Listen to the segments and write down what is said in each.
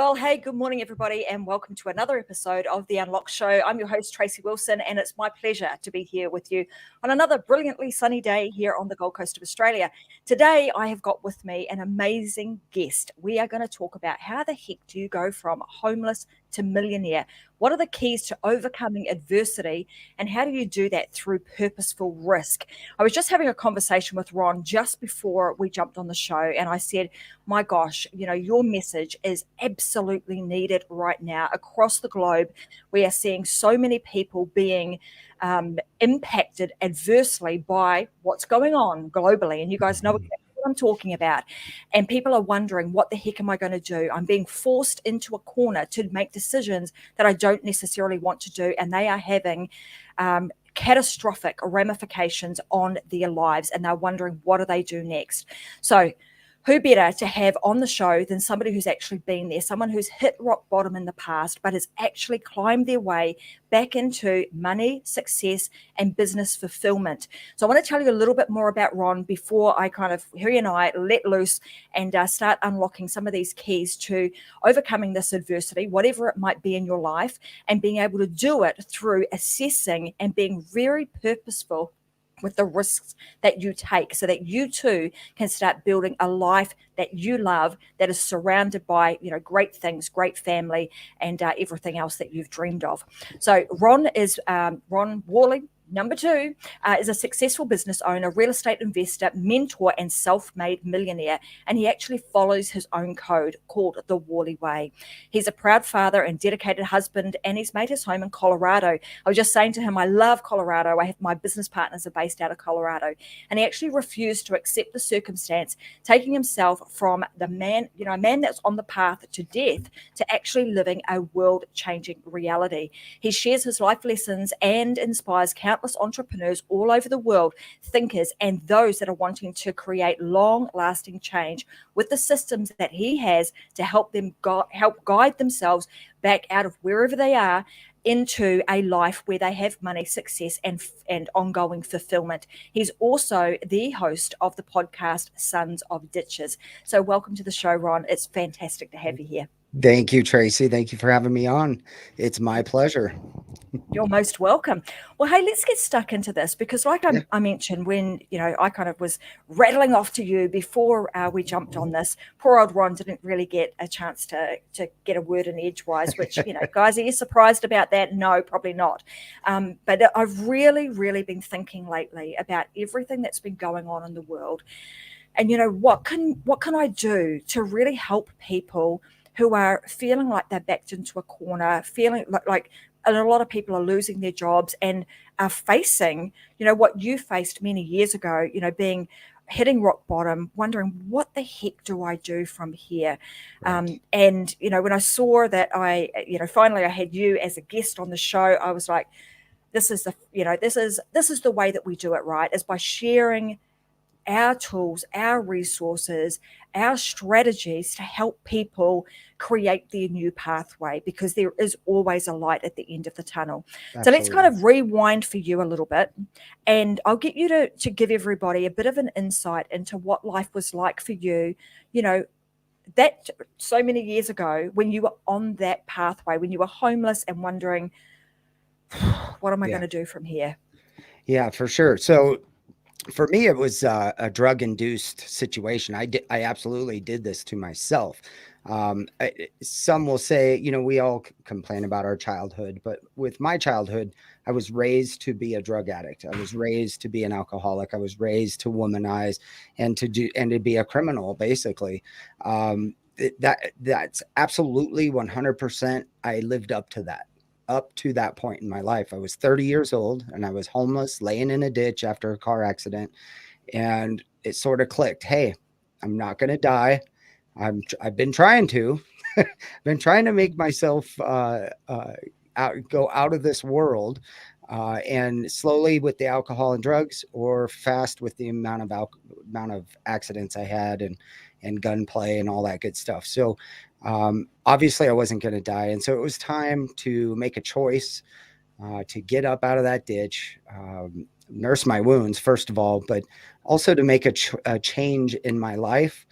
Well, hey, good morning, everybody, and welcome to another episode of The Unlock Show. I'm your host, Tracy Wilson, and it's my pleasure to be here with you on another brilliantly sunny day here on the Gold Coast of Australia. Today, I have got with me an amazing guest. We are going to talk about how the heck do you go from homeless to millionaire? What are the keys to overcoming adversity, and how do you do that through purposeful risk? I was just having a conversation with Ron just before we jumped on the show, and I said, my gosh, your message is absolutely needed right now across the globe. We are seeing so many people being impacted adversely by what's going on globally, and you guys know exactly what I'm talking about. And people are wondering, what the heck am I going to do? I'm being forced into a corner to make decisions that I don't necessarily want to do, and they are having catastrophic ramifications on their lives, and they're wondering, what do they do next? So who better to have on the show than somebody who's actually been there, someone who's hit rock bottom in the past, but has actually climbed their way back into money, success, and business fulfillment. So I want to tell you a little bit more about Ron before I he and I let loose and start unlocking some of these keys to overcoming this adversity, whatever it might be in your life, and being able to do it through assessing and being very purposeful with the risks that you take, so that you too can start building a life that you love, that is surrounded by, great things, great family, and everything else that you've dreamed of. So Ron is Ron Worley. Number two is a successful business owner, real estate investor, mentor, and self-made millionaire. And he actually follows his own code called the Worley Way. He's a proud father and dedicated husband, and he's made his home in Colorado. I was just saying to him, I love Colorado. My business partners are based out of Colorado. And he actually refused to accept the circumstance, taking himself from the man, a man that's on the path to death, to actually living a world-changing reality. He shares his life lessons and inspires countless entrepreneurs all over the world, thinkers, and those that are wanting to create long-lasting change with the systems that he has to help them help guide themselves back out of wherever they are into a life where they have money, success, and ongoing fulfillment. He's also the host of the podcast Sons of Ditches. So welcome to the show, Ron. It's fantastic to have you here. Thank you, Tracy. Thank you for having me on. It's my pleasure. You're most welcome. Well, hey, let's get stuck into this, because like I mentioned, when, I kind of was rattling off to you before we jumped on this, poor old Ron didn't really get a chance to get a word in edgewise, which, guys, are you surprised about that? No, probably not. But I've really, really been thinking lately about everything that's been going on in the world. And, what can I do to really help people who are feeling like they're backed into a corner, feeling like and a lot of people are losing their jobs and are facing, what you faced many years ago, hitting rock bottom, wondering, what the heck do I do from here? Right. And, when I saw that finally I had you as a guest on the show, I was like, this is the way that we do it, right? Is by sharing our tools, our resources, our strategies to help people create their new pathway, because there is always a light at the end of the tunnel. Absolutely. So let's kind of rewind for you a little bit, and I'll get you to give everybody a bit of an insight into what life was like for you, that so many years ago, when you were on that pathway, when you were homeless and wondering, what am I going to do from here? Yeah, for sure. So for me, it was a drug-induced situation. I absolutely did this to myself. Some will say, we all complain about our childhood, but with my childhood, I was raised to be a drug addict. I was raised to be an alcoholic. I was raised to womanize and to be a criminal, basically. That's absolutely 100%. I lived up to that. Up to that point in my life. I was 30 years old and I was homeless, laying in a ditch after a car accident. And it sort of clicked. Hey, I'm not going to die. I've been trying to, been trying to make myself go out of this world. And slowly with the alcohol and drugs, or fast with the amount of accidents I had and gunplay and all that good stuff. So obviously I wasn't going to die. And so it was time to make a choice to get up out of that ditch, nurse my wounds, first of all, but also to make a change in my life.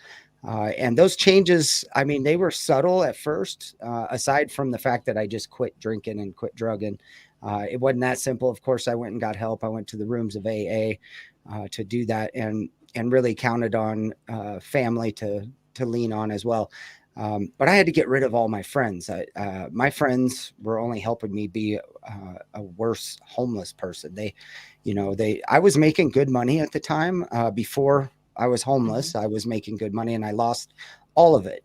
And those changes, I mean, they were subtle at first, aside from the fact that I just quit drinking and quit drugging. It wasn't that simple. Of course, I went and got help. I went to the rooms of AA to do that, and really counted on family to lean on as well. But I had to get rid of all my friends. My friends were only helping me be a worse homeless person. I was making good money at the time. Before I was homeless, I was making good money, and I lost all of it.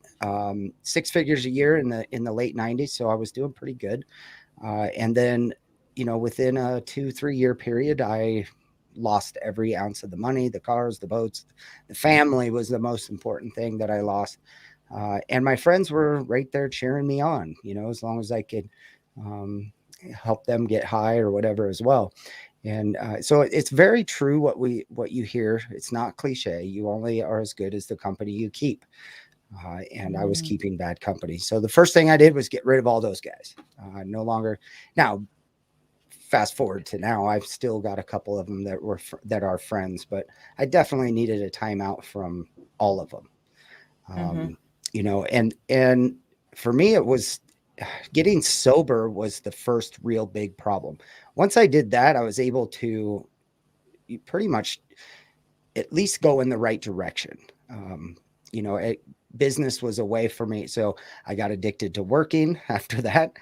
6 figures a year in the late 90s. So I was doing pretty good. And then, within a 2-3 year period, I lost every ounce of the money, the cars, the boats. The family was the most important thing that I lost. And my friends were right there cheering me on, as long as I could help them get high or whatever as well. And so it's very true what you hear. It's not cliche. You only are as good as the company you keep. And I was keeping bad company. So the first thing I did was get rid of all those guys. No longer. Now, fast forward to now, I've still got a couple of them that are friends, but I definitely needed a timeout from all of them. And for me, it was getting sober was the first real big problem. Once I did that, I was able to pretty much at least go in the right direction. Business was a way for me. So I got addicted to working after that.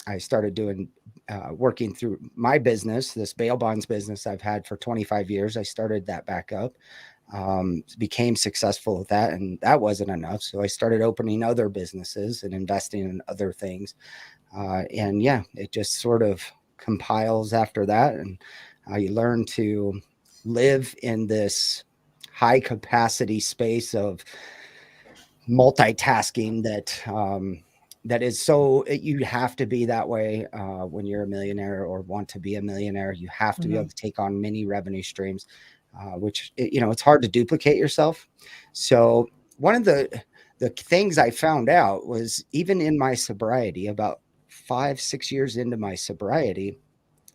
I started working through my business, this bail bonds business I've had for 25 years. I started that back up. Became successful with that, and that wasn't enough. So I started opening other businesses and investing in other things. And yeah, it just sort of compiles after that. And you learn to live in this high capacity space of multitasking that is so you have to be that way when you're a millionaire or want to be a millionaire. You have to be able to take on many revenue streams. Which, it's hard to duplicate yourself. So one of the things I found out was even in my sobriety, about 5-6 years into my sobriety,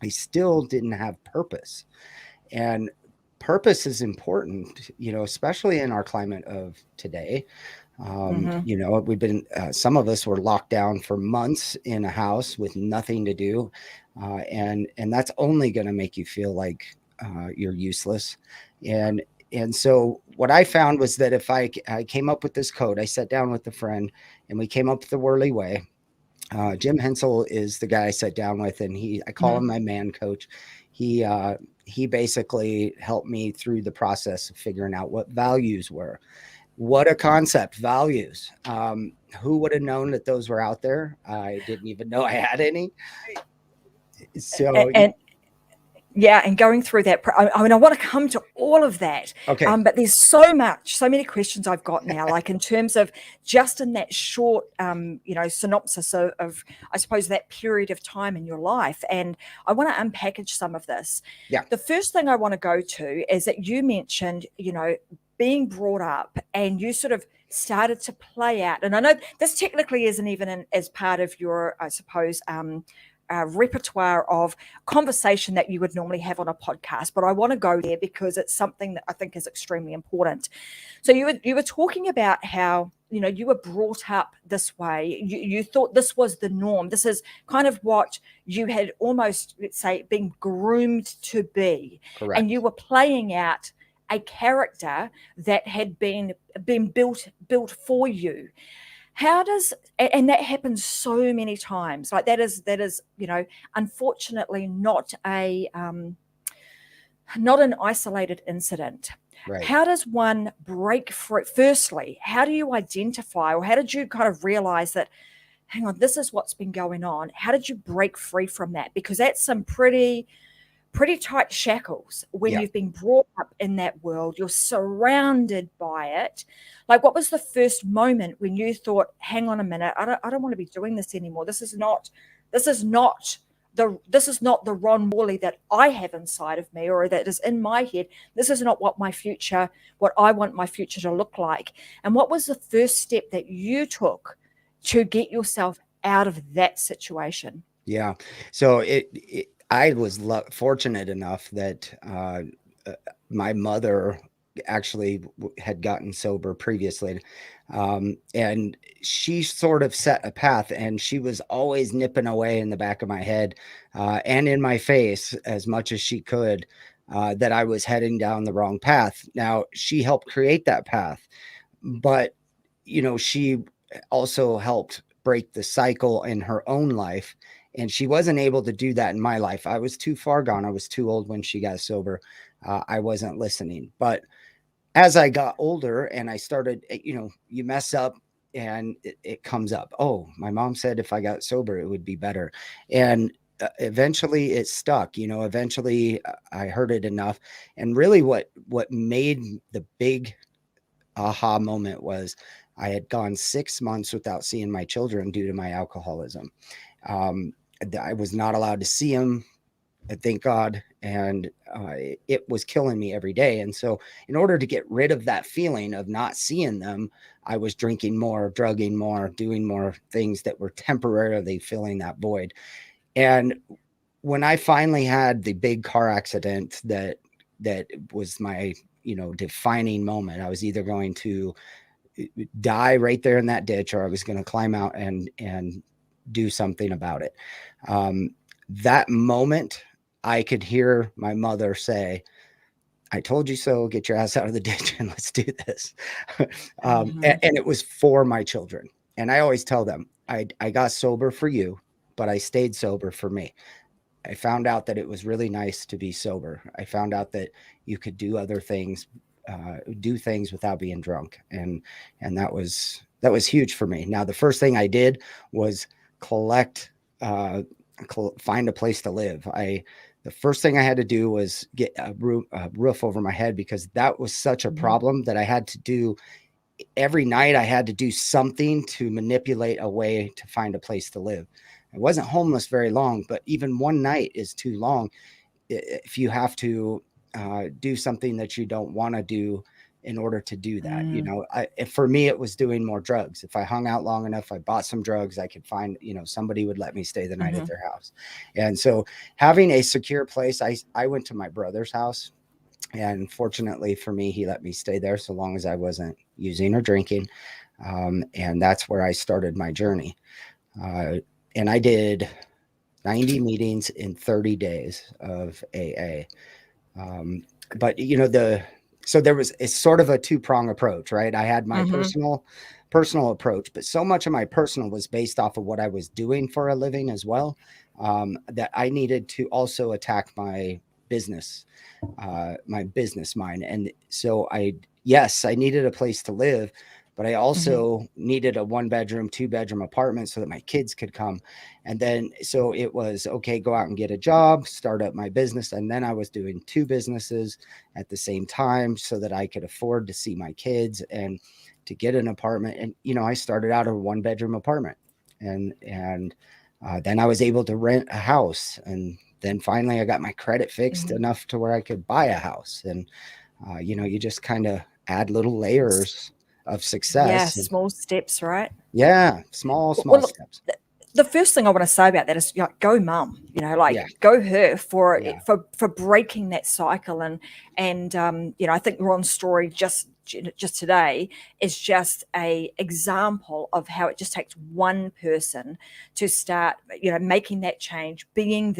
I still didn't have purpose. And purpose is important, especially in our climate of today. We've been, some of us were locked down for months in a house with nothing to do. And that's only going to make you feel like you're useless. And so what I found was that if I came up with this code, I sat down with a friend and we came up with the Worley Way. Jim Hensel is the guy I sat down with, and I call him my man coach. He basically helped me through the process of figuring out what values were. What a concept, values. Who would have known that those were out there? I didn't even know I had any. So and going through that, I mean, I want to come to all of that. Okay. But there's so many questions I've got now, like in terms of just in that short, synopsis of, I suppose, that period of time in your life. And I want to unpackage some of this. Yeah. The first thing I want to go to is that you mentioned, being brought up and you sort of started to play out. And I know this technically isn't even as part of your, I suppose, repertoire of conversation that you would normally have on a podcast, but I want to go there because it's something that I think is extremely important. So you were talking about how you were brought up this way. You thought this was the norm. This is kind of what you had almost, let's say, been groomed to be. Correct. And you were playing out a character that had been built for you. And that happens so many times. Like that is, unfortunately not an isolated incident. Right. How does one break free? Firstly, how do you identify, or how did you kind of realize that, hang on, this is what's been going on? How did you break free from that? Because that's some pretty tight shackles when you've been brought up in that world. You're surrounded by it. Like, what was the first moment when you thought, hang on a minute, I don't want to be doing this anymore. This is not the Ron Worley that I have inside of me, or that is in my head. This is not what I want my future to look like. And what was the first step that you took to get yourself out of that situation? Yeah. So I was fortunate enough that my mother actually had gotten sober previously. And she sort of set a path, and she was always nipping away in the back of my head and in my face as much as she could, that I was heading down the wrong path. Now, she helped create that path, but, she also helped break the cycle in her own life. And she wasn't able to do that in my life. I was too far gone. I was too old when she got sober. I wasn't listening. But as I got older and I started, you mess up and it comes up. Oh, my mom said if I got sober, it would be better. And eventually it stuck. Eventually I heard it enough. And really what made the big aha moment was I had gone 6 months without seeing my children due to my alcoholism. Um, I was not allowed to see them, thank God. And it was killing me every day. And so, in order to get rid of that feeling of not seeing them, I was drinking more, drugging more, doing more things that were temporarily filling that void. And when I finally had the big car accident that was my defining moment, I was either going to die right there in that ditch, or I was going to climb out and do something about it. That moment, I could hear my mother say, I told you so, get your ass out of the ditch and let's do this. And it was for my children. And I always tell them, I got sober for you, but I stayed sober for me. I found out that it was really nice to be sober. I found out that you could do other things, do things without being drunk. And that was huge for me. Now, the first thing I did was find a place to live. The first thing I had to do was get a roof over my head, because that was such a problem that I had to do every night. I had to do something to manipulate a way to find a place to live. I wasn't homeless very long, but even one night is too long if you have to do something that you don't want to do in order to do that. For me, it was doing more drugs. If I hung out long enough, I bought some drugs, I could find, somebody would let me stay the night at their house. And so having a secure place, I went to my brother's house, and fortunately for me, he let me stay there so long as I wasn't using or drinking. And that's where I started my journey. And I did 90 meetings in 30 days of AA. But so it's sort of a two-prong approach, right? I had my personal approach, but so much of my personal was based off of what I was doing for a living as well, that I needed to also attack my business mind. And so I needed a place to live, but I also needed a 1-bedroom, 2-bedroom apartment so that my kids could come. And then, so it was, okay, go out and get a job, start up my business. And then I was doing 2 businesses at the same time so that I could afford to see my kids and to get an apartment. And, I started out a 1-bedroom apartment, and then I was able to rent a house. And then finally I got my credit fixed enough to where I could buy a house. And, you just kind of add little layers of success. Yeah, small steps, right? Yeah, small Well, look, steps. the first thing I want to say about that is, go mum, go her for breaking that cycle. And I think Ron's story just today is just a example of how it just takes one person to start, making that change, being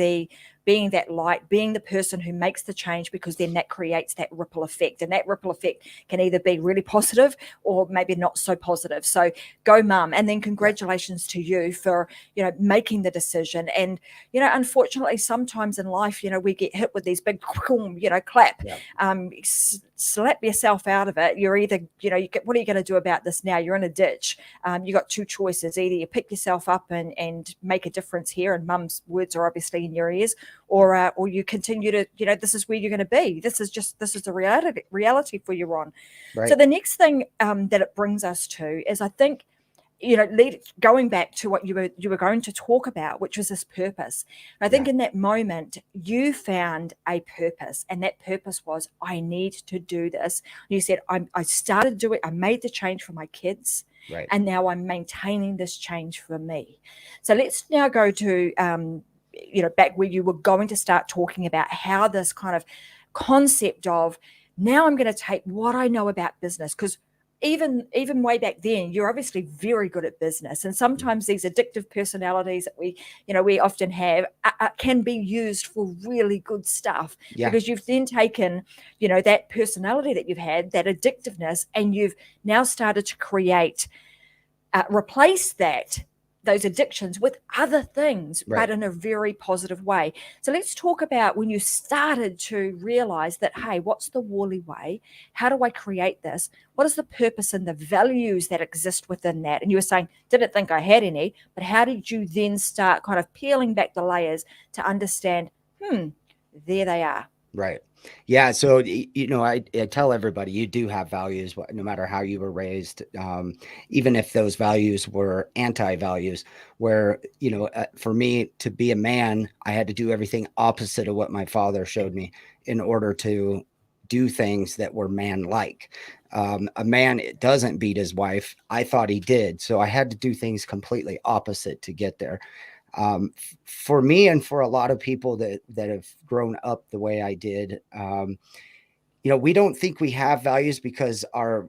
that light, being the person who makes the change, because then that creates that ripple effect. And that ripple effect can either be really positive or maybe not so positive. So go mum. And then congratulations to you for, making the decision. And, unfortunately, sometimes in life, we get hit with these big, clap, slap yourself out of it. You're either, what are you going to do about this now? You're in a ditch. You got 2 choices. Either you pick yourself up and make a difference here, and mum's words are obviously in your ears, or you continue to, this is where you're going to be. This is the reality for you, Ron. Right. So the next thing that it brings us to is, I think, going back to what you were going to talk about, which was this purpose. And I think in that moment you found a purpose, and that purpose was, I need to do this. And you said, I started doing, I made the change for my kids. Right. And now I'm maintaining this change for me. So let's now go to, back where you were going to start talking about how this kind of concept of now I'm going to take what I know about business, because even way back then, you're obviously very good at business, and sometimes these addictive personalities that we often have can be used for really good stuff, because you've then taken that personality that you've had, that addictiveness, and you've now started to create replace those addictions with other things, but in a very positive way. So let's talk about when you started to realize that, hey, what's the Worley Way? How do I create this? What is the purpose and the values that exist within that? And you were saying, didn't think I had any, but how did you then start kind of peeling back the layers to understand, there they are? Right. Yeah. So, I tell everybody, you do have values, no matter how you were raised, even if those values were anti-values, where, for me to be a man, I had to do everything opposite of what my father showed me in order to do things that were man-like. A man doesn't beat his wife. I thought he did. So I had to do things completely opposite to get there. For me and for a lot of people that have grown up the way I did, we don't think we have values because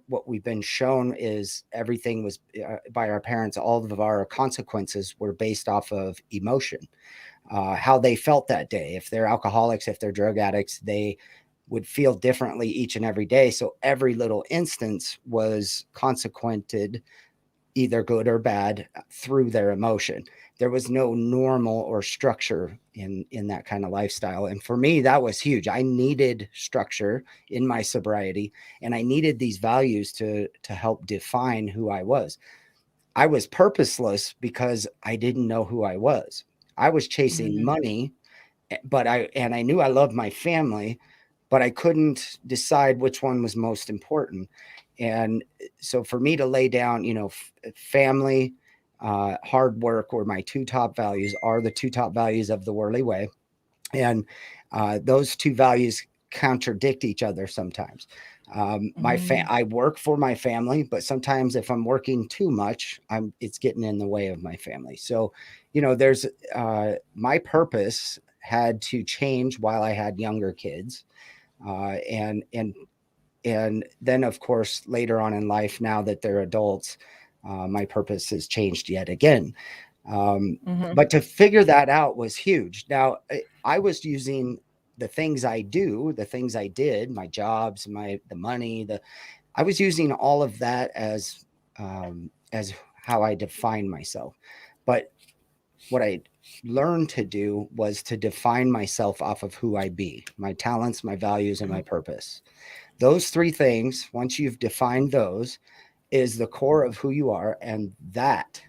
what we've been shown is everything was by our parents. All of our consequences were based off of emotion, how they felt that day. If they're alcoholics, if they're drug addicts, they would feel differently each and every day. So every little instance was consequented, either good or bad, through their emotion. There was no normal or structure in that kind of lifestyle. And for me, that was huge. I needed structure in my sobriety, and I needed these values to help define who I was. I was purposeless because I didn't know who I was. I was chasing money, but I knew I loved my family, but I couldn't decide which one was most important. And so for me to lay down, family, hard work were my two top values, are the two top values of the Worley Way. And those two values contradict each other sometimes. I work for my family, but sometimes if I'm working too much, it's getting in the way of my family. So, there's my purpose had to change while I had younger kids. And then, of course, later on in life, now that they're adults, my purpose has changed yet again. But to figure that out was huge. Now, I was using the things I do, the things I did, my jobs, the money, I was using all of that as how I define myself. But what I learned to do was to define myself off of who I be, my talents, my values, and my purpose. Those three things, once you've defined those, is the core of who you are. And that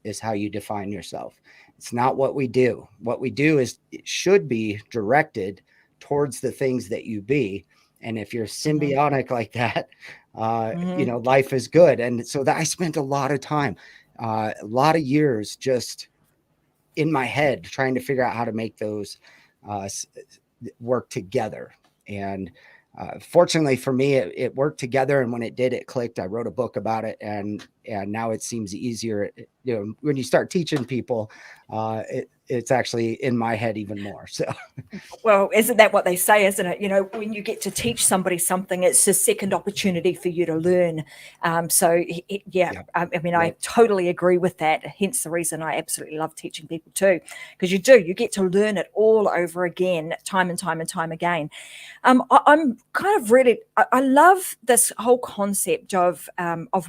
is how you define yourself. It's not what we do. What we do it should be directed towards the things that you be. And if you're symbiotic like that, life is good. And so I spent a lot of time, a lot of years just in my head trying to figure out how to make those work together. And fortunately for me, it worked together. And when it did, it clicked. I wrote a book about it, and now it seems easier. When you start teaching people, it's actually in my head even more. So, well, isn't that what they say, isn't it? When you get to teach somebody something, it's a second opportunity for you to learn. I totally agree with that. Hence the reason I absolutely love teaching people too, because you get to learn it all over again, time and time and time again. I'm kind of really, I love this whole concept of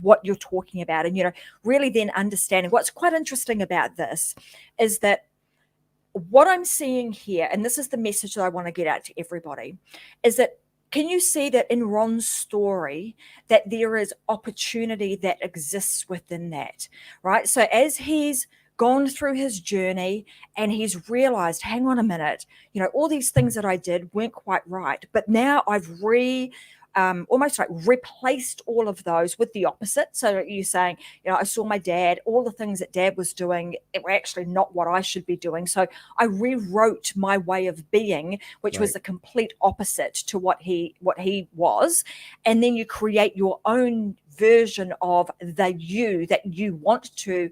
what you're talking about, and really then understanding what's quite interesting about this is that what I'm seeing here, and this is the message that I want to get out to everybody, is that can you see that in Ron's story that there is opportunity that exists within that, right? So as he's gone through his journey and he's realized, hang on a minute, all these things that I did weren't quite right, but now I've almost like replaced all of those with the opposite. So you're saying, I saw my dad, all the things that dad was doing, it were actually not what I should be doing. So I rewrote my way of being, which was the complete opposite to what he was. And then you create your own version of the you that you want to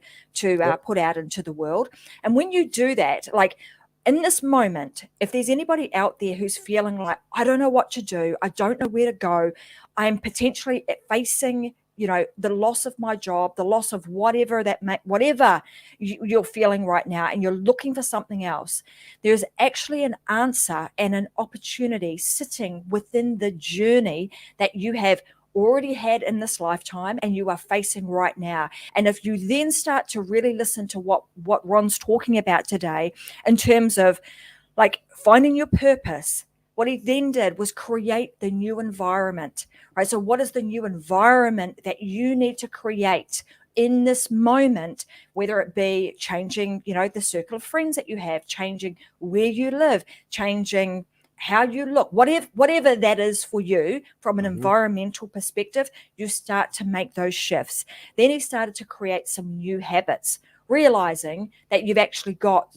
put out into the world. And when you do that, like, in this moment, if there's anybody out there who's feeling like, I don't know what to do, I don't know where to go, I'm potentially facing, the loss of my job, the loss of whatever whatever you're feeling right now, and you're looking for something else, there's actually an answer and an opportunity sitting within the journey that you have already had in this lifetime and you are facing right now. And if you then start to really listen to what Ron's talking about today in terms of like finding your purpose, what he then did was create the new environment, right? So what is the new environment that you need to create in this moment, whether it be changing, the circle of friends that you have, changing where you live, changing how you look, whatever that is for you from an environmental perspective, you start to make those shifts. Then he started to create some new habits, realizing that you've actually got,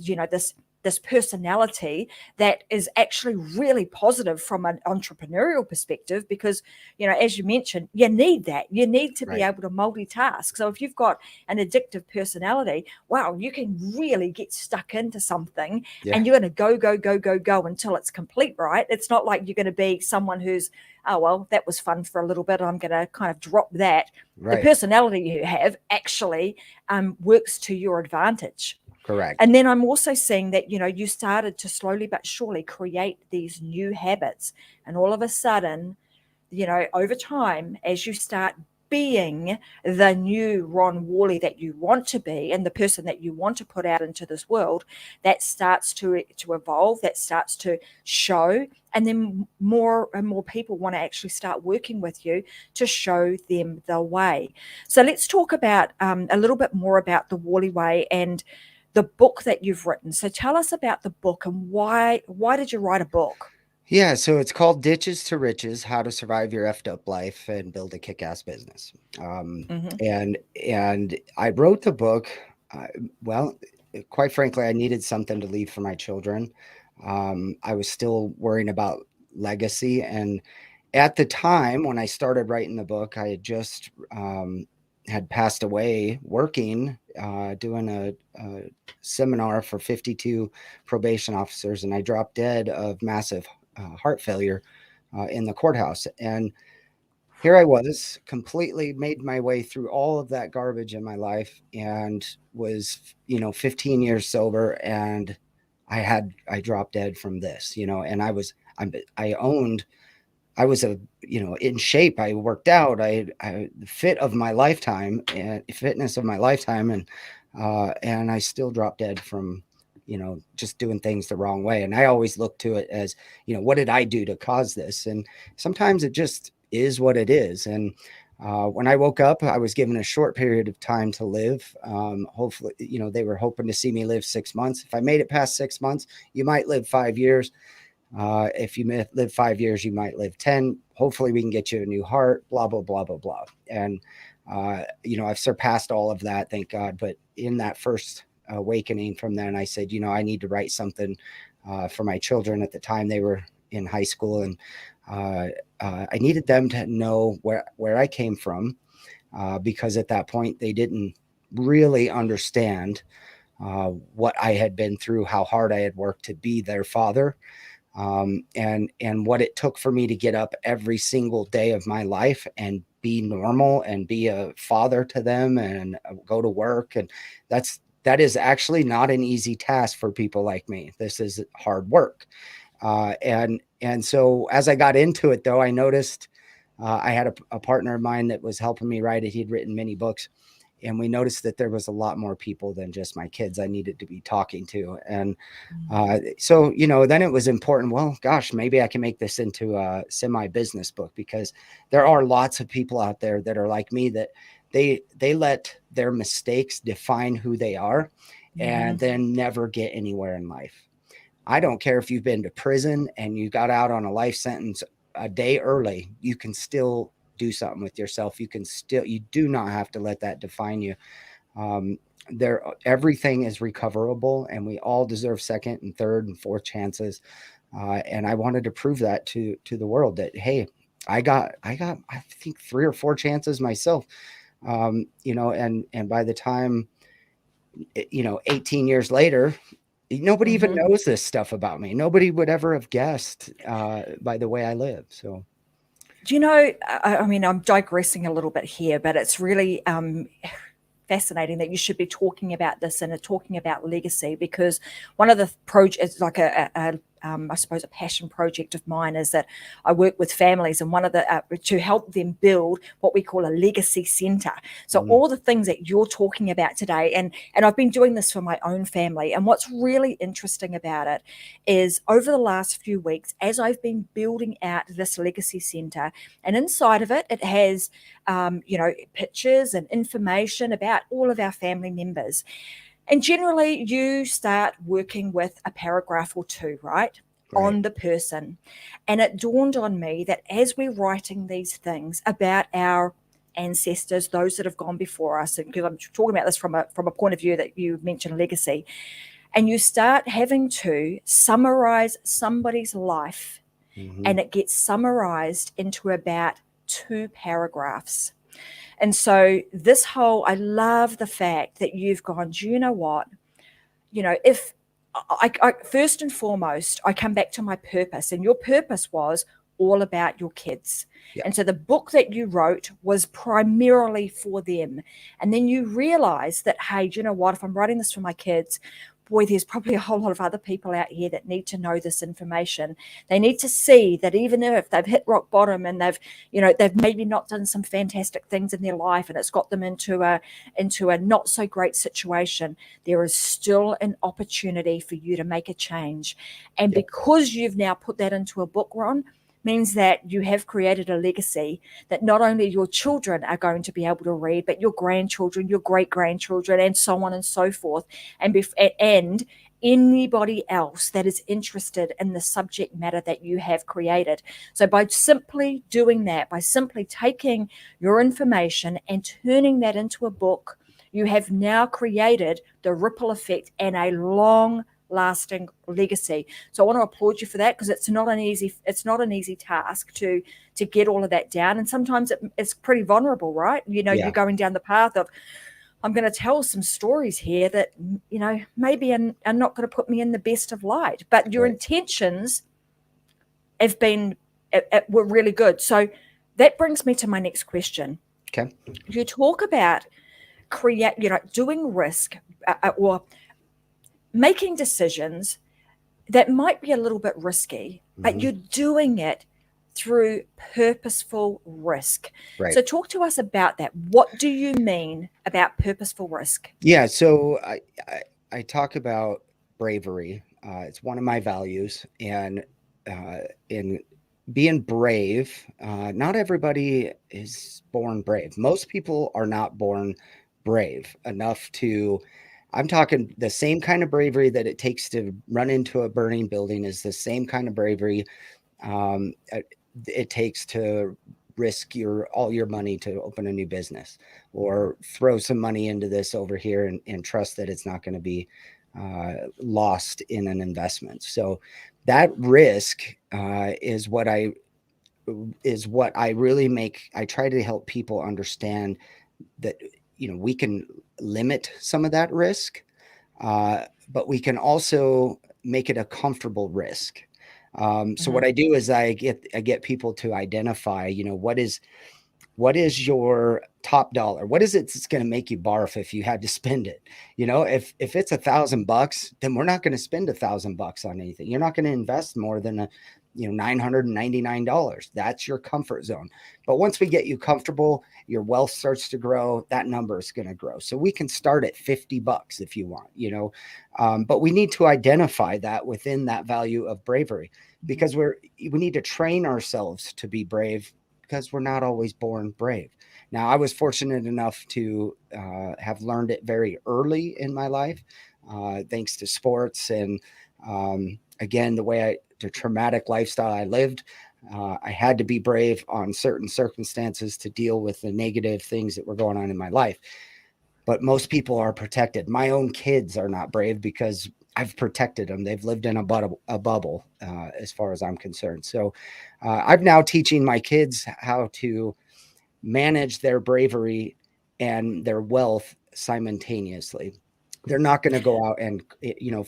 this personality that is actually really positive from an entrepreneurial perspective, because, as you mentioned, you need that. You need to be able to multitask. So if you've got an addictive personality, wow, you can really get stuck into something and you're going to go until it's complete, right? It's not like you're going to be someone who's, oh, well, that was fun for a little bit, I'm going to kind of drop that. The personality you have actually works to your advantage. Correct. And then I'm also seeing that, you started to slowly but surely create these new habits. And all of a sudden, over time, as you start being the new Ron Worley that you want to be and the person that you want to put out into this world, that starts to evolve, that starts to show. And then more and more people want to actually start working with you to show them the way. So let's talk about a little bit more about the Worley Way and the book that you've written. So tell us about the book and why did you write a book? Yeah, so it's called Ditches to Riches: How to Survive Your Effed Up Life and Build a Kick-Ass Business. And I wrote the book. Well, quite frankly, I needed something to leave for my children. I was still worrying about legacy, and at the time when I started writing the book, I had just had passed away working, doing a seminar for 52 probation officers, and I dropped dead of massive heart failure in the courthouse. And here I was, completely made my way through all of that garbage in my life, and was 15 years sober, and I dropped dead from this, and I was in shape. I worked out. I the fit of my lifetime and fitness of my lifetime, and I still dropped dead from just doing things the wrong way. And I always look to it as, what did I do to cause this? And sometimes it just is what it is. And when I woke up, I was given a short period of time to live. Hopefully, they were hoping to see me live 6 months. If I made it past 6 months, you might live 5 years. If you live 5 years, you might live 10. Hopefully we can get you a new heart, blah, blah, blah, blah, blah. And, I've surpassed all of that, thank God. But in that first awakening from then, I said, I need to write something for my children. At the time they were in high school, and I needed them to know where I came from, because at that point they didn't really understand what I had been through, how hard I had worked to be their father. And what it took for me to get up every single day of my life and be normal and be a father to them and go to work. And that is actually not an easy task for people like me. This is hard work. And so as I got into it, though, I noticed I had a partner of mine that was helping me write it. He'd written many books. And we noticed that there was a lot more people than just my kids I needed to be talking to. And so, then it was important. Well, gosh, maybe I can make this into a semi-business book, because there are lots of people out there that are like me, that they let their mistakes define who they are and then never get anywhere in life. I don't care if you've been to prison and you got out on a life sentence a day early, you can still do something with yourself. You do not have to let that define you. Everything is recoverable, and we all deserve second and third and fourth chances. And I wanted to prove that to the world that, hey, I got, I think 3 or 4 chances myself. And by the time, 18 years later, Nobody even knows this stuff about me. Nobody would ever have guessed by the way I live. So, do you know, I mean, I'm digressing a little bit here, but it's really fascinating that you should be talking about this and talking about legacy, because one of the projects, like I suppose a passion project of mine, is that I work with families, and one of the to help them build what we call a legacy center. So all the things that you're talking about today, and I've been doing this for my own family. And what's really interesting about it is over the last few weeks, as I've been building out this legacy center, and inside of it, it has pictures and information about all of our family members. And generally, you start working with a paragraph or two, right, on the person. And it dawned on me that as we're writing these things about our ancestors, those that have gone before us, and because I'm talking about this from a point of view that you mentioned legacy, and you start having to summarize somebody's life, and it gets summarized into about 2 paragraphs. And so I love the fact that you've gone, do you know what? If I first and foremost, I come back to my purpose, and your purpose was all about your kids. Yeah. And so the book that you wrote was primarily for them. And then you realize that, hey, do you know what? If I'm writing this for my kids, boy, there's probably a whole lot of other people out here that need to know this information. They need to see that even if they've hit rock bottom and they've maybe not done some fantastic things in their life, and it's got them into a not so great situation, there is still an opportunity for you to make a change. And because you've now put that into a book, Ron, means that you have created a legacy that not only your children are going to be able to read, but your grandchildren, your great-grandchildren, and so on and so forth, and anybody else that is interested in the subject matter that you have created. So by simply doing that, by simply taking your information and turning that into a book, you have now created the ripple effect and a long-lasting legacy. So I want to applaud you for that, because it's not an easy task to get all of that down, and sometimes it's pretty vulnerable, right? You're going down the path of, I'm going to tell some stories here that maybe are not going to put me in the best of light, but your intentions have been were really good. So that brings me to my next question. Okay, you talk about doing risk or making decisions that might be a little bit risky, but you're doing it through purposeful risk. Right. So talk to us about that. What do you mean about purposeful risk? Yeah, so I talk about bravery. It's one of my values, and in being brave, not everybody is born brave. Most people are not born brave enough to, I'm talking the same kind of bravery that it takes to run into a burning building is the same kind of bravery it takes to risk all your money to open a new business, or throw some money into this over here and trust that it's not going to be lost in an investment. So that risk is what I really I try to help people understand that, we can limit some of that risk, but we can also make it a comfortable risk. So what I do is I get people to identify, what is your top dollar? What is it that's going to make you barf if you had to spend it? If it's $1,000, then we're not going to spend $1,000 on anything. You're not going to invest more than $999. That's your comfort zone. But once we get you comfortable, your wealth starts to grow. That number is going to grow. So we can start at $50 if you want, but we need to identify that within that value of bravery, because we need to train ourselves to be brave, because we're not always born brave. Now, I was fortunate enough to have learned it very early in my life, thanks to sports and, again, the traumatic lifestyle I lived. I had to be brave on certain circumstances to deal with the negative things that were going on in my life. But most people are protected. My own kids are not brave because I've protected them. They've lived in a bubble, as far as I'm concerned. So I'm now teaching my kids how to manage their bravery and their wealth simultaneously. They're not going to go out and,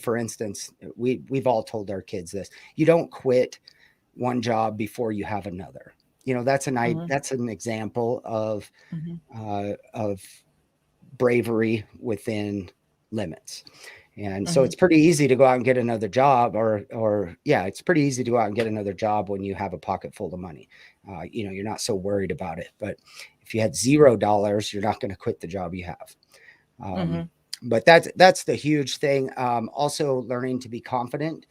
for instance, we've all told our kids this: you don't quit one job before you have another. That's an example of bravery within limits. And so it's pretty easy to go out and get another job, it's pretty easy to go out and get another job when you have a pocket full of money. You're not so worried about it. But if you had $0, you're not going to quit the job you have. But that's the huge thing. Also learning to be confident.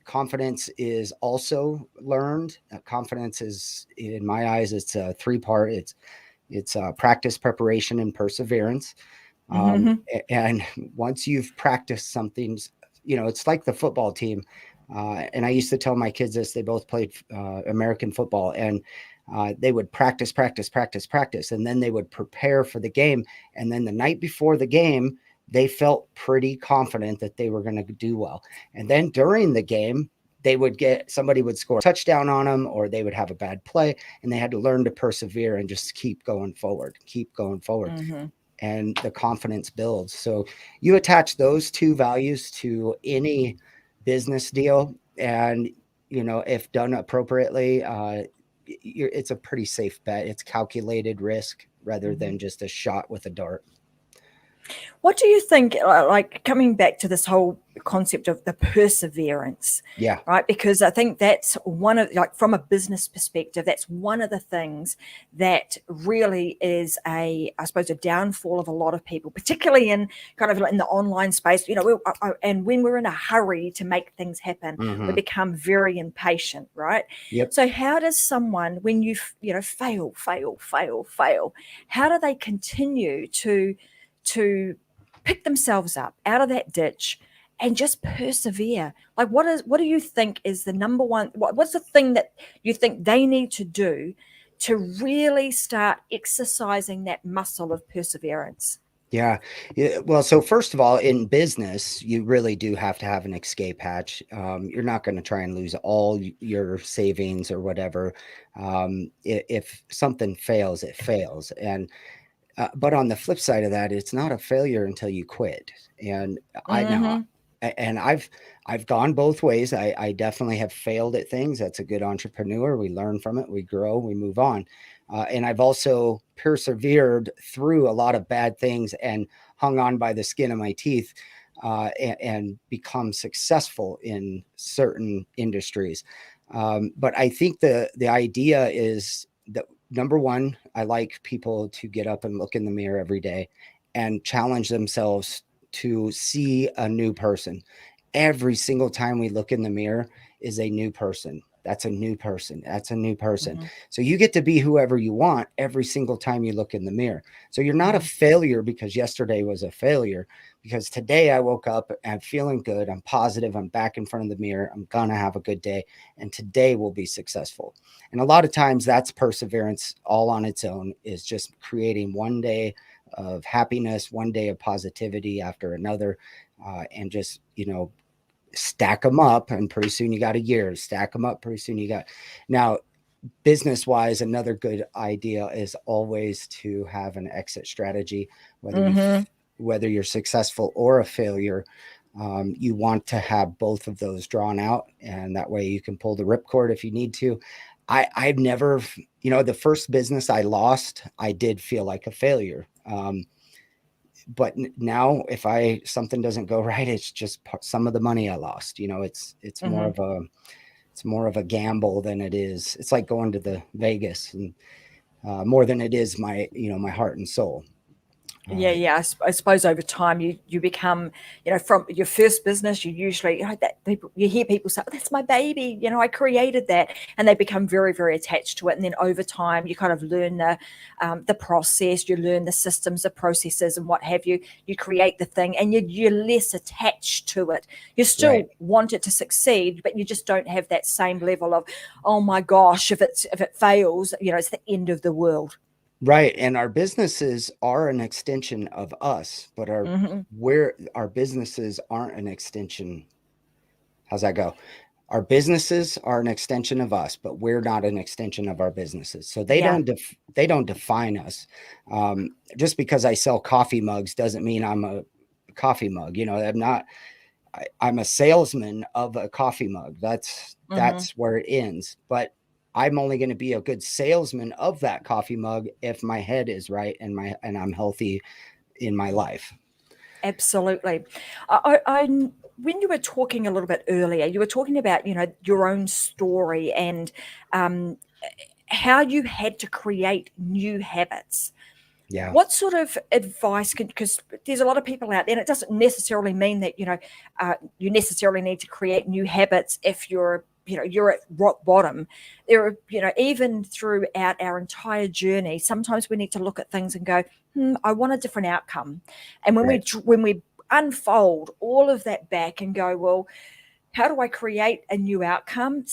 Confidence is also learned. Confidence is, in my eyes, it's a three-part. It's practice, preparation, and perseverance. And once you've practiced something, it's like the football team. And I used to tell my kids this: they both played American football, and they would practice, and then they would prepare for the game. And then the night before the game, they felt pretty confident that they were going to do well. And then during the game, somebody would score a touchdown on them, or they would have a bad play, and they had to learn to persevere and just keep going forward. And the confidence builds. So you attach those two values to any business deal, and if done appropriately, it's a pretty safe bet. It's calculated risk rather than just a shot with a dart. What do you think, like coming back to this whole concept of the perseverance? Yeah. Right. Because I think that's one of, like, from a business perspective, that's one of the things that really is I suppose, a downfall of a lot of people, particularly in kind of in the online space. And when we're in a hurry to make things happen, we become very impatient. Right. Yep. So how does someone, when you fail, how do they continue to pick themselves up out of that ditch and just persevere? Like, what do you think is the number one, what's the thing that you think they need to do to really start exercising that muscle of perseverance? Yeah. Well, so first of all, in business, you really do have to have an escape hatch. You're not going to try and lose all your savings or whatever. If something fails, it fails. But on the flip side of that, it's not a failure until you quit. And I've gone both ways. I definitely have failed at things. That's a good entrepreneur. We learn from it, we grow, we move on. And I've also persevered through a lot of bad things and hung on by the skin of my teeth, and become successful in certain industries. But I think the idea is that, number one, I like people to get up and look in the mirror every day and challenge themselves to see a new person. Every single time we look in the mirror is a new person. That's a new person. That's a new person. So you get to be whoever you want every single time you look in the mirror. So you're not a failure because yesterday was a failure, because today I woke up and I'm feeling good. I'm positive. I'm back in front of the mirror. I'm going to have a good day. And today will be successful. And a lot of times that's perseverance all on its own, is just creating one day of happiness, one day of positivity after another, and just, stack them up, and pretty soon you got a year. Stack them up, pretty soon you got. Now, business wise, another good idea is always to have an exit strategy, whether you're successful or a failure. You want to have both of those drawn out, and that way you can pull the ripcord if you need to. I've never, the first business I lost, I did feel like a failure. But now if something doesn't go right, it's just some of the money I lost. It's more of a gamble than it is. It's like going to the Vegas, and more than it is my heart and soul. Yeah. I suppose over time you become, from your first business, you usually, you hear people say, oh, that's my baby, I created that, and they become very, very attached to it. And then over time, you kind of learn the process, you learn the systems, the processes, and what have you. You create the thing, and you're less attached to it. You still want it to succeed, but you just don't have that same level of, oh my gosh, if it fails, it's the end of the world. Right. And our businesses are an extension of us, but our businesses aren't an extension. How's that go? Our businesses are an extension of us, but we're not an extension of our businesses. So they don't define us. Just because I sell coffee mugs doesn't mean I'm a coffee mug. I'm a salesman of a coffee mug. That's where it ends. But I'm only going to be a good salesman of that coffee mug if my head is right and I'm healthy in my life. Absolutely. When you were talking a little bit earlier, you were talking about, your own story and how you had to create new habits. Yeah. What sort of advice because there's a lot of people out there, and it doesn't necessarily mean that, you necessarily need to create new habits if you're at rock bottom. There are, even throughout our entire journey, sometimes we need to look at things and go, I want a different outcome. And when we unfold all of that back and go, well, how do I create a new outcome?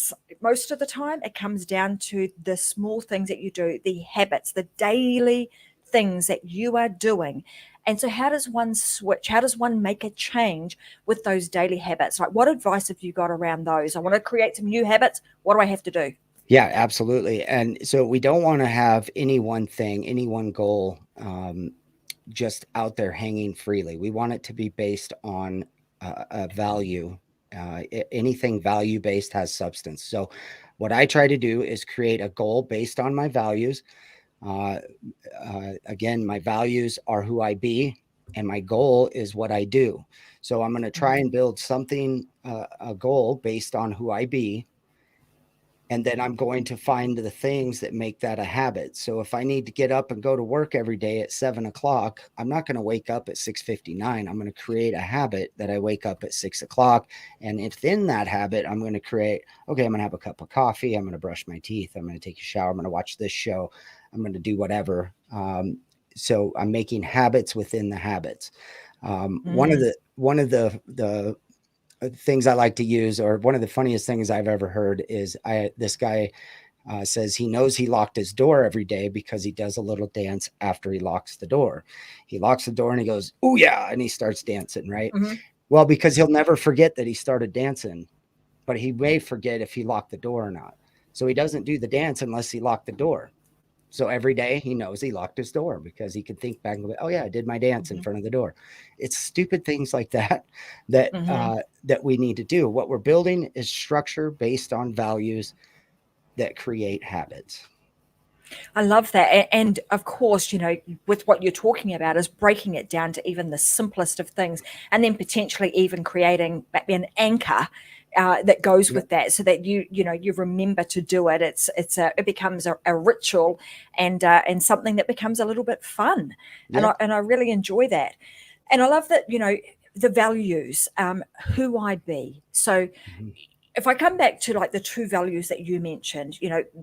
Most of the time, it comes down to the small things that you do, the habits, the daily things that you are doing. And so how does one switch? How does one make a change with those daily habits? Like, what advice have you got around those? I want to create some new habits. What do I have to do? Yeah, absolutely. And so we don't want to have any one thing, any one goal just out there hanging freely. We want it to be based on a value. Anything value-based has substance. So what I try to do is create a goal based on my values. Again, my values are who I be, and my goal is what I do. So I'm going to try and build something, a goal based on who I be. And then I'm going to find the things that make that a habit. So if I need to get up and go to work every day at 7:00, I'm not going to wake up at 6:59. I'm going to create a habit that I wake up at 6:00. And within that habit, I'm going to create, okay, I'm going to have a cup of coffee. I'm going to brush my teeth. I'm going to take a shower. I'm going to watch this show. I'm going to do whatever. So I'm making habits within the habits. One of the things I like to use, or one of the funniest things I've ever heard, is this guy says he knows he locked his door every day because he does a little dance after he locks the door. He locks the door and he goes, "Ooh, yeah," and he starts dancing, right? Well, because he'll never forget that he started dancing, but he may forget if he locked the door or not. So he doesn't do the dance unless he locked the door. So every day he knows he locked his door because he can think back and go, "Oh yeah, I did my dance in front of the door." It's stupid things like that that we need to do. What we're building is structure based on values that create habits. I love that. And of course, with what you're talking about is breaking it down to even the simplest of things, and then potentially even creating an anchor that goes with that, so that you remember to do it. It becomes a ritual and something that becomes a little bit fun. Yep. And I really enjoy that. And I love that, the values, who I be. So if I come back to like the two values that you mentioned,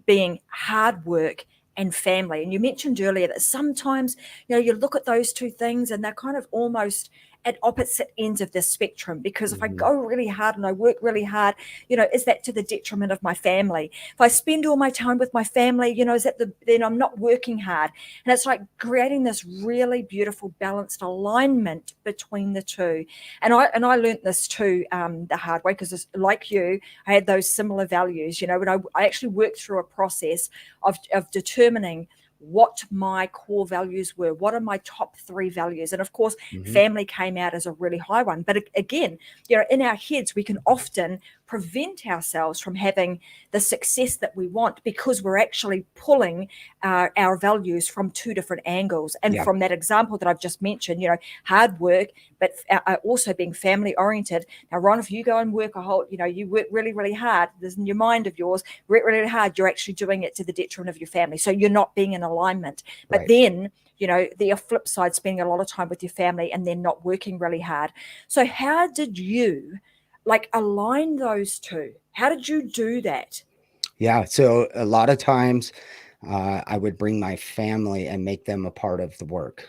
being hard work and family. And you mentioned earlier that sometimes, you look at those two things and they're kind of almost at opposite ends of the spectrum, because if I go really hard and I work really hard, is that to the detriment of my family? If I spend all my time with my family, is that then I'm not working hard? And it's like creating this really beautiful balanced alignment between the two. And I learned this too the hard way, because like you, I had those similar values, when I actually worked through a process of determining what my core values were. What are my top 3 values? And of course, family came out as a really high one. But again, in our heads, we can often prevent ourselves from having the success that we want, because we're actually pulling our values from 2 different angles. And from that example that I've just mentioned, hard work, but also being family oriented. Now, Ron, if you go and work you work really, really hard, there's in your mind of yours, work really, really hard, you're actually doing it to the detriment of your family. So you're not being in alignment. But then, the flip side, spending a lot of time with your family and then not working really hard. So how did you align those two? How did you do that? Yeah. So a lot of times I would bring my family and make them a part of the work.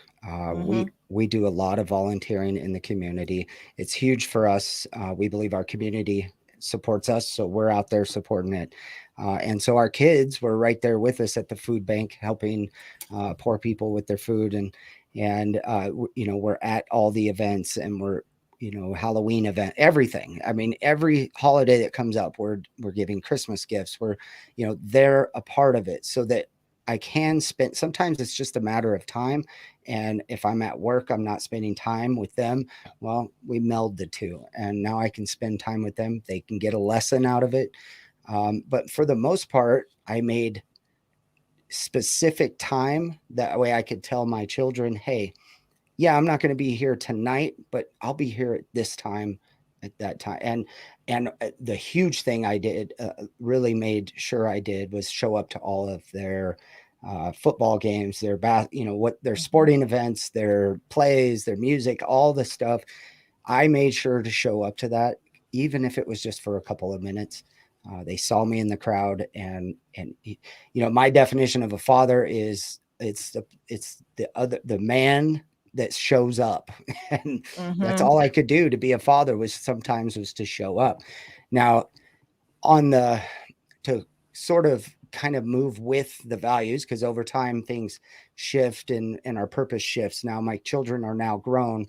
We do a lot of volunteering in the community. It's huge for us. We believe our community supports us, so we're out there supporting it. And so our kids were right there with us at the food bank, helping poor people with their food. And we're at all the events, and we're, Halloween event, everything. I mean, every holiday that comes up, we're giving Christmas gifts. They're a part of it, so that I can spend, sometimes it's just a matter of time. And if I'm at work, I'm not spending time with them. Well, we meld the two. And now I can spend time with them. They can get a lesson out of it. But for the most part, I made specific time. That way I could tell my children, hey, yeah, I'm not going to be here tonight, but I'll be here at this time, at that time. And the huge thing I did, really made sure I did, was show up to all of their football games, their what their sporting events, their plays, their music, all the stuff. I made sure to show up to that, even if it was just for a couple of minutes. They saw me in the crowd, and my definition of a father is it's the man that shows up. And that's all I could do to be a father, was to show up. Now, to sort of kind of move with the values, because over time things shift, and our purpose shifts. Now my children are now grown,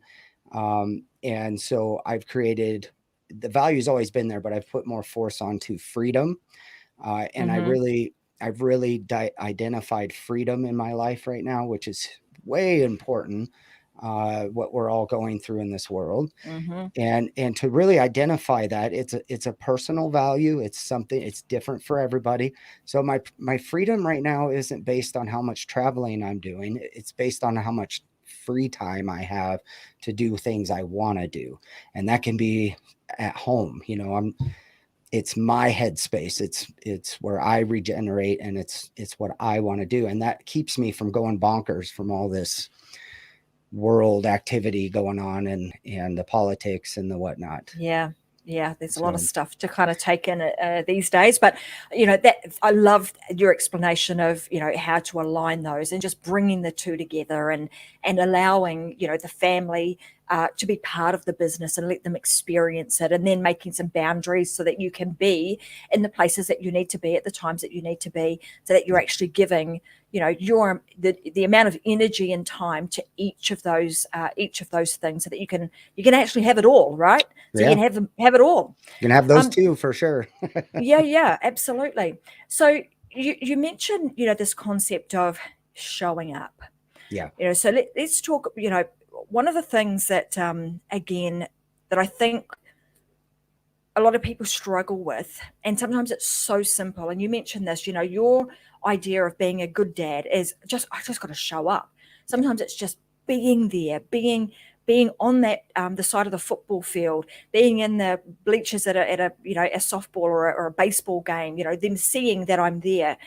and so I've created, the value's always been there, but I've put more force onto freedom, and I've really identified freedom in my life right now, which is way important, what we're all going through in this world. And to really identify that, it's a personal value. It's something, it's different for everybody. So my freedom right now isn't based on how much traveling I'm doing. It's based on how much free time I have to do things I want to do. And that can be at home. It's my headspace. It's where I regenerate, and it's what I want to do. And that keeps me from going bonkers from all this world activity going on, and the politics and the whatnot. Yeah, there's a lot of stuff to kind of take in these days, but that I love your explanation of how to align those and just bringing the two together, and allowing the family to be part of the business and let them experience it, and then making some boundaries so that you can be in the places that you need to be at the times that you need to be, so that you're actually giving the amount of energy and time to each of those things, so that you can actually have it all, right? So you can have it all. You can have those two for sure. yeah, absolutely. So you mentioned this concept of showing up. Yeah. So let's talk. One of the things that again that I think a lot of people struggle with, and sometimes it's so simple. And you mentioned this. Your idea of being a good dad is I just got to show up. Sometimes it's just being there, being on that the side of the football field, being in the bleachers at a softball or a baseball game. Them seeing that I'm there.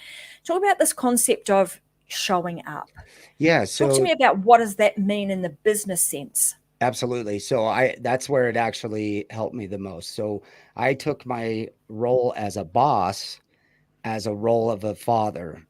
Talk about this concept of showing up. Yeah. Talk to me about, what does that mean in the business sense? Absolutely. So that's where it actually helped me the most. So I took my role as a boss as a role of a father.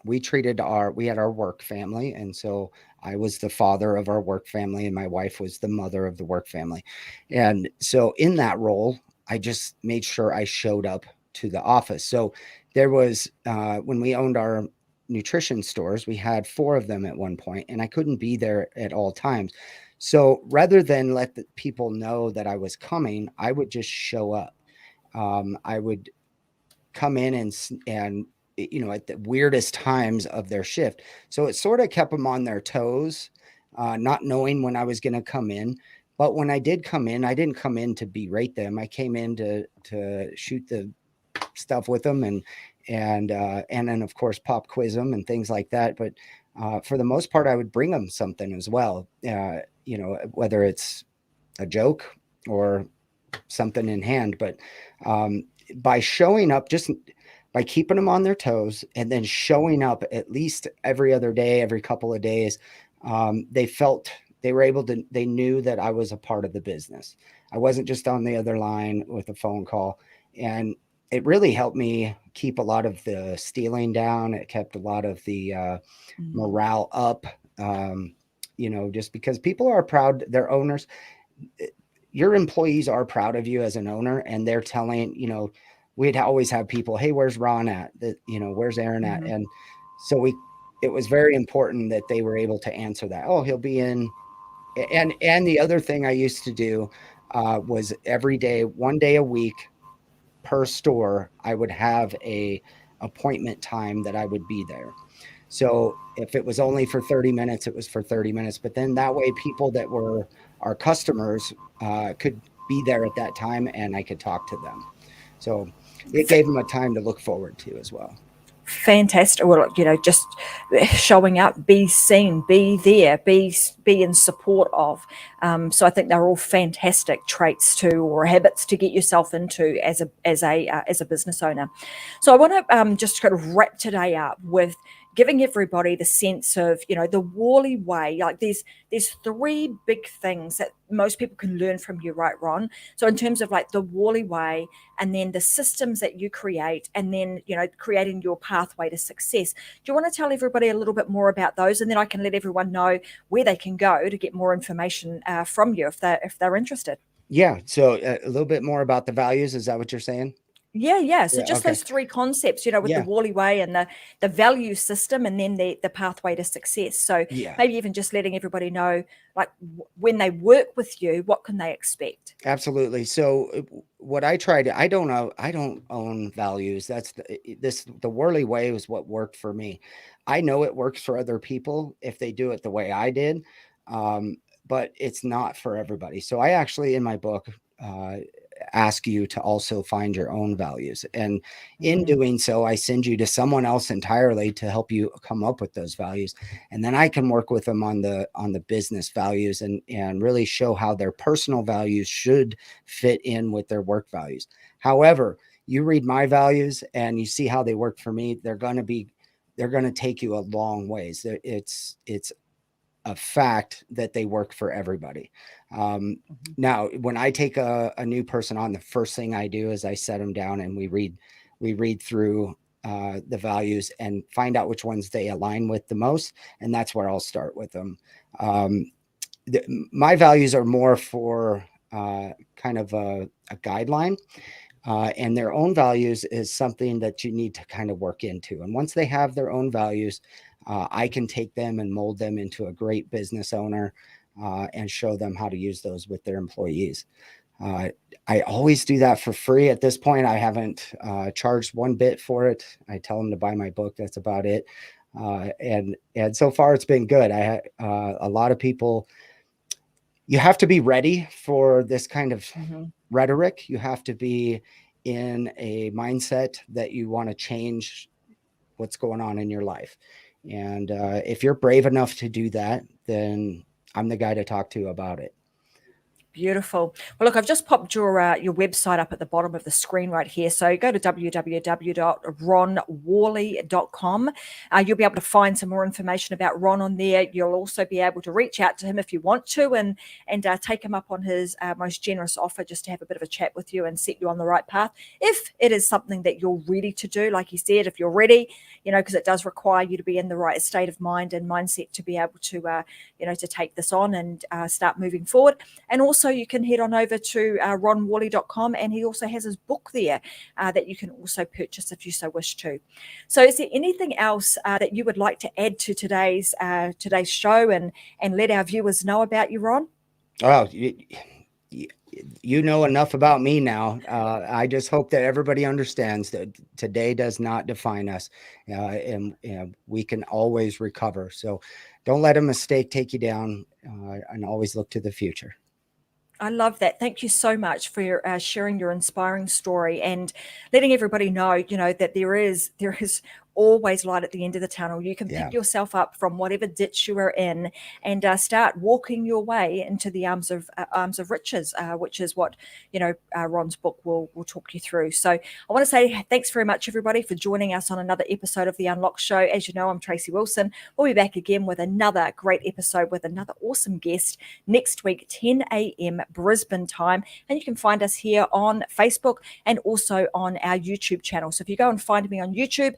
We had our work family. And so I was the father of our work family, and my wife was the mother of the work family. And so in that role, I just made sure I showed up to the office. So there was, when we owned our nutrition stores, we had 4 of them at one point, and I couldn't be there at all times. So rather than let the people know that I was coming, I would just show up. I would come in and at the weirdest times of their shift. So it sort of kept them on their toes, not knowing when I was going to come in. But when I did come in, I didn't come in to berate them. I came in to shoot the stuff with them, and then of course pop quiz them and things like that. But for the most part, I would bring them something as well. Whether it's a joke or something in hand. But by showing up, just by keeping them on their toes, and then showing up at least every other day, every couple of days, they knew that I was a part of the business. I wasn't just on the other line with a phone call. And it really helped me keep a lot of the stealing down. It kept a lot of the morale up, just because people are proud, their owners, your employees are proud of you as an owner, and they're telling, we'd always have people, hey, where's Ron at? Where's Aaron at? And so it was very important that they were able to answer that. Oh, he'll be in. And the other thing I used to do was every day, one day a week per store, I would have a appointment time that I would be there. So if it was only for 30 minutes, it was for 30 minutes. But then that way, people that were our customers could be there at that time and I could talk to them. So it gave them a time to look forward to as well. Fantastic. Well, just showing up, be seen, be there, be in support of. So I think they're all fantastic traits to, or habits to get yourself into as a business owner. So I want to just kind of wrap today up with giving everybody the sense of, the Worley Way. Like there's three big things that most people can learn from you, right, Ron? So in terms of like the Worley Way, and then the systems that you create, and then, creating your pathway to success. Do you want to tell everybody a little bit more about those? And then I can let everyone know where they can go to get more information from you if they're interested. Yeah. So a little bit more about the values. Is that what you're saying? Yeah. So just Okay. those three concepts, with the Worley Way and the value system, and then the pathway to success. So maybe even just letting everybody know, like when they work with you, what can they expect? Absolutely. So what I try to, I don't own values. That's the Worley Way was what worked for me. I know it works for other people if they do it the way I did. But it's not for everybody. So I actually, in my book, ask you to also find your own values. And in doing so, I send you to someone else entirely to help you come up with those values. And then I can work with them on the business values and really show how their personal values should fit in with their work values. However, you read my values and you see how they work for me, they're going to take you a long ways. It's a fact that they work for everybody. Now, when I take a new person on, the first thing I do is I set them down and we read through the values and find out which ones they align with the most. And that's where I'll start with them. My values are more for kind of a guideline. And their own values is something that you need to kind of work into. And once they have their own values, I can take them and mold them into a great business owner and show them how to use those with their employees. I always do that for free. At this point, I haven't charged one bit for it. I tell them to buy my book. That's about it. And so far, it's been good. A lot of people, you have to be ready for this kind of rhetoric. You have to be in a mindset that you want to change what's going on in your life. And if you're brave enough to do that, then I'm the guy to talk to about it. Beautiful. Well, look, I've just popped your website up at the bottom of the screen right here. So go to www.ronworley.com. You'll be able to find some more information about Ron on there. You'll also be able to reach out to him if you want to and take him up on his most generous offer just to have a bit of a chat with you and set you on the right path. If it is something that you're ready to do, like you said, if you're ready, because it does require you to be in the right state of mind and mindset to be able to, to take this on and start moving forward. And also you can head on over to ronworley.com, and he also has his book there that you can also purchase if you so wish to. So is there anything else that you would like to add to today's show and let our viewers know about you, Ron? Oh, you know enough about me now. I just hope that everybody understands that today does not define us, and we can always recover. So don't let a mistake take you down, and always look to the future. I love that. Thank you so much for sharing your inspiring story and letting everybody know, that there is always light at the end of the tunnel. You can pick yourself up from whatever ditch you are in and start walking your way into the arms of riches, which is what Ron's book will talk you through. So I want to say thanks very much, everybody, for joining us on another episode of the Unlock Show. As you know, I'm Tracy Wilson. We'll be back again with another great episode with another awesome guest next week, 10 a.m. Brisbane time, and you can find us here on Facebook and also on our YouTube channel. So if you go and find me on YouTube,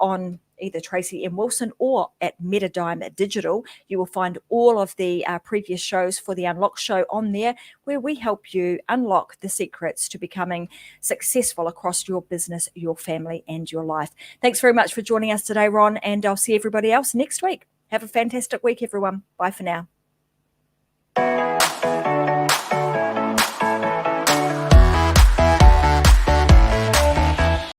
on either Tracy M. Wilson or at Metadime Digital, you will find all of the previous shows for the Unlock Show on there, where we help you unlock the secrets to becoming successful across your business, your family, and your life. Thanks very much for joining us today, Ron, and I'll see everybody else next week. Have a fantastic week, everyone. Bye for now.